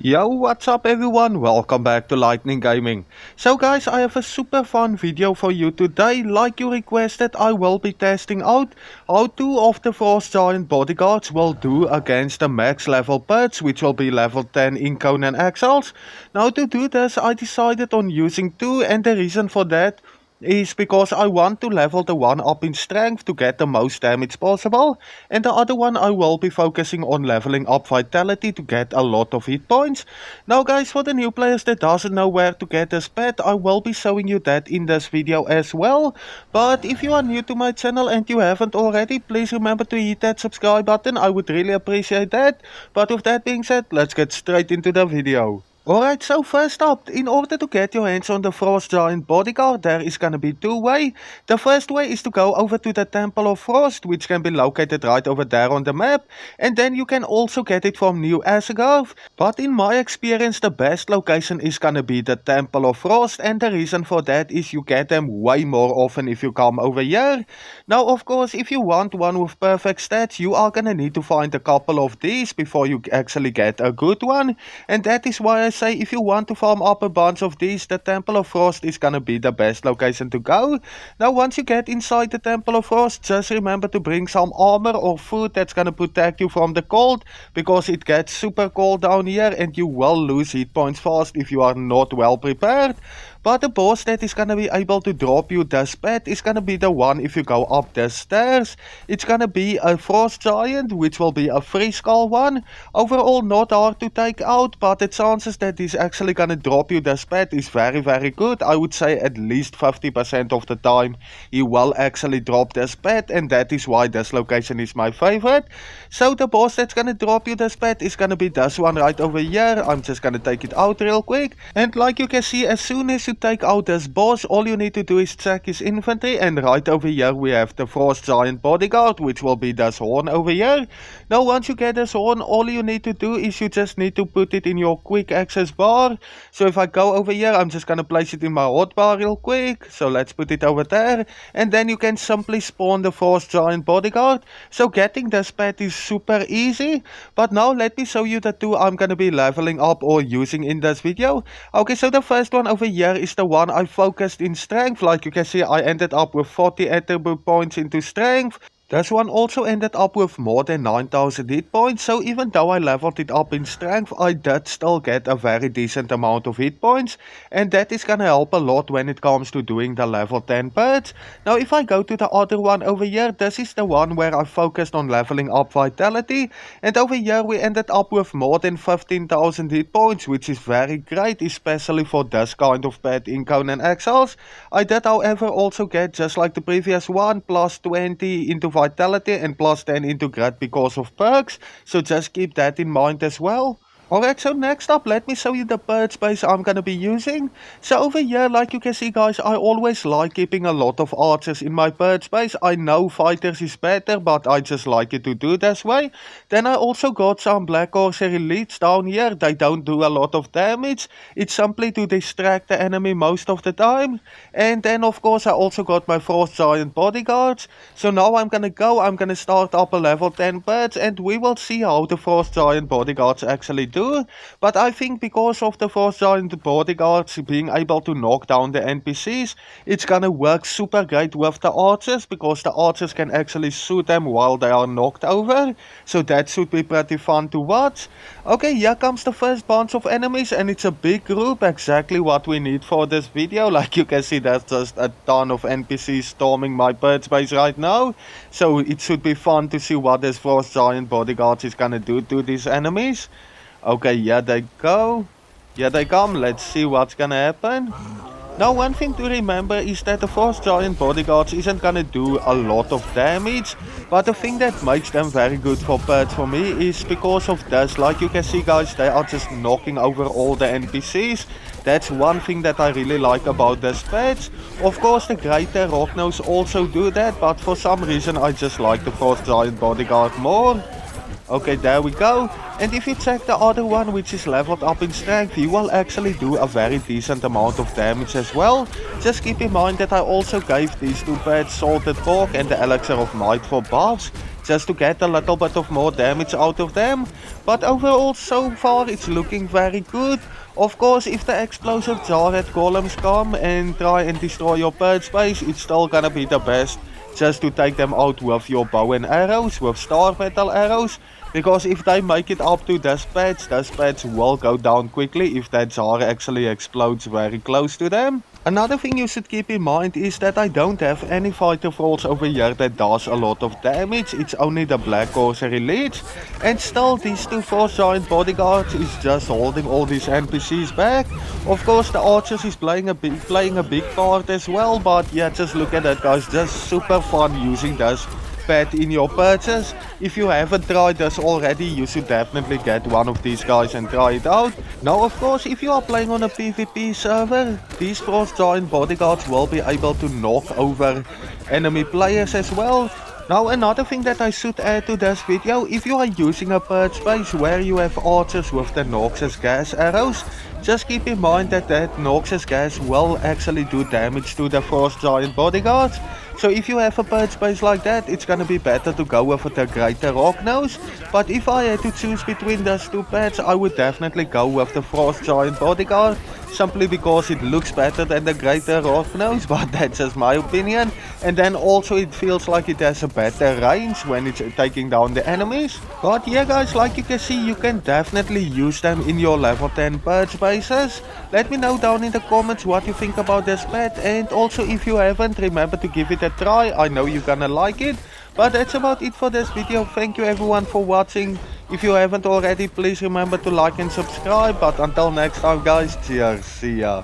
Yo, what's up everyone? Welcome back to Lightning Gaming. So guys, I have a super fun video for you today. Like you requested, I will be testing out how two of the Frost Giant Bodyguards will do against the max level Purge, which will be level 10 in Conan Exiles. Now to do this, I decided on using two, and the reason for that is because I want to level the one up in strength to get the most damage possible, and the other one I will be focusing on leveling up vitality to get a lot of hit points. Now guys, for the new players that doesn't know where to get this pet, I will be showing you that in this video as well. But if you are new to my channel and you haven't already, please remember to hit that subscribe button, I would really appreciate that. But with that being said, let's get straight into the video. Alright, so first up, in order to get your hands on the Frost Giant Bodyguard, there is gonna be two ways. The first way is to go over to the Temple of Frost, which can be located right over there on the map, and then you can also get it from New Asgard. But in my experience, the best location is gonna be the Temple of Frost, and the reason for that is you get them way more often if you come over here. Now, of course, if you want one with perfect stats, you are gonna need to find a couple of these before you actually get a good one, and that is why I say if you want to farm up a bunch of these, the Temple of Frost is gonna be the best location to go. Now once you get inside the Temple of Frost, just remember to bring some armor or food that's gonna protect you from the cold, because it gets super cold down here and you will lose hit points fast if you are not well prepared. But the boss that is gonna be able to drop you this pet is gonna be the one if you go up the stairs. It's gonna be a Frost Giant, which will be a free skull one. Overall not hard to take out, but the chances that he's actually gonna drop you this pet is very good. I would say at least 50% of the time he will actually drop this pet, and that is why this location is my favorite. So the boss that's gonna drop you this pet is gonna be this one right over here. I'm just gonna take it out real quick, and like you can see, as soon as you take out this boss, all you need to do is check his inventory, and right over here we have the Frost Giant Bodyguard, which will be this horn over here. Now once you get this horn, all you need to do is you just need to put it in your quick access bar. So if I go over here, I'm just gonna place it in my hotbar real quick. So let's put it over there, and then you can simply spawn the Frost Giant Bodyguard. So getting this pet is super easy. But now let me show you the two I'm gonna be leveling up or using in this video. Okay, so the first one over here is the one I focused in strength. Like you can see, I ended up with 40 attribute points into strength. This one also ended up with more than 9,000 hit points, so even though I leveled it up in strength, I did still get a very decent amount of hit points, and that is gonna help a lot when it comes to doing the level 10 Purge. Now if I go to the other one over here, this is the one where I focused on leveling up vitality, and over here we ended up with more than 15,000 hit points, which is very great, especially for this kind of pet in Conan Exiles. I did however also get, just like the previous one, plus 20 into vitality and plus 10 into grit because of perks, so just keep that in mind as well. Alright, so next up, let me show you the purge base I'm gonna be using. So over here, like you can see guys, I always like keeping a lot of archers in my purge base. I know fighters is better, but I just like it to do this way. Then I also got some Black Horser elites down here. They don't do a lot of damage. It's simply to distract the enemy most of the time. And then of course I also got my Frost Giant Bodyguards. So now I'm gonna start up a level 10 purge, and we will see how the Frost Giant Bodyguards actually do. But I think because of the Frost Giant Bodyguards being able to knock down the NPCs, it's gonna work super great with the archers, because the archers can actually shoot them while they are knocked over. So that should be pretty fun to watch. Okay, here comes the first bunch of enemies, and it's a big group, exactly what we need for this video. Like you can see, there's just a ton of NPCs storming my purge base right now. So it should be fun to see what this Frost Giant Bodyguards is gonna do to these enemies. Okay, here they go. Here they come. Let's see what's gonna happen. Now one thing to remember is that the Frost Giant Bodyguards isn't gonna do a lot of damage, but the thing that makes them very good for purge for me is because of this. Like you can see guys, they are just knocking over all the NPCs. That's one thing that I really like about this patch. Of course the Greater Rocknose also do that, but for some reason I just like the Frost Giant Bodyguard more. Okay, there we go. And if you check the other one, which is leveled up in strength, he will actually do a very decent amount of damage as well. Just keep in mind that I also gave these two pets Salted Pork and the Elixir of Might for buffs. just to get a little bit of more damage out of them. But overall, so far it's looking very good. Of course, if the explosive Jarhead golems come and try and destroy your purge base, it's still gonna be the best just to take them out with your bow and arrows, with star metal arrows. Because if they make it up to this patch will go down quickly if that jar actually explodes very close to them. Another thing you should keep in mind is that I don't have any fighter thralls over here that does a lot of damage. It's only the Black Corsair Elite. And still, these two Frost Giant Bodyguards is just holding all these NPCs back. Of course, the archers is playing a big part as well. But yeah, just look at that, guys. Just super fun using this pet in your purchase. If you haven't tried this already, you should definitely get one of these guys and try it out. Now, of course, if you are playing on a PvP server, these Frost Giant Bodyguards will be able to knock over enemy players as well. Now, another thing that I should add to this video, if you are using a purge base where you have archers with the noxious gas arrows, just keep in mind that that noxious gas will actually do damage to the Frost Giant Bodyguards. So if you have a purge base like that, it's gonna be better to go with the Greater Rock Nose. But if I had to choose between those two pets, I would definitely go with the Frost Giant Bodyguard. Simply because it looks better than the Greater Rock Nose, but that's just my opinion. And then also it feels like it has a better range when it's taking down the enemies. But yeah guys, like you can see, you can definitely use them in your level 10 purge bases. Let me know down in the comments what you think about this pet, and also if you haven't, remember to give it a try. I know you're gonna like it. But that's about it for this video. Thank you everyone for watching. If you haven't already, please remember to like and subscribe. But until next time guys, cheers, see ya.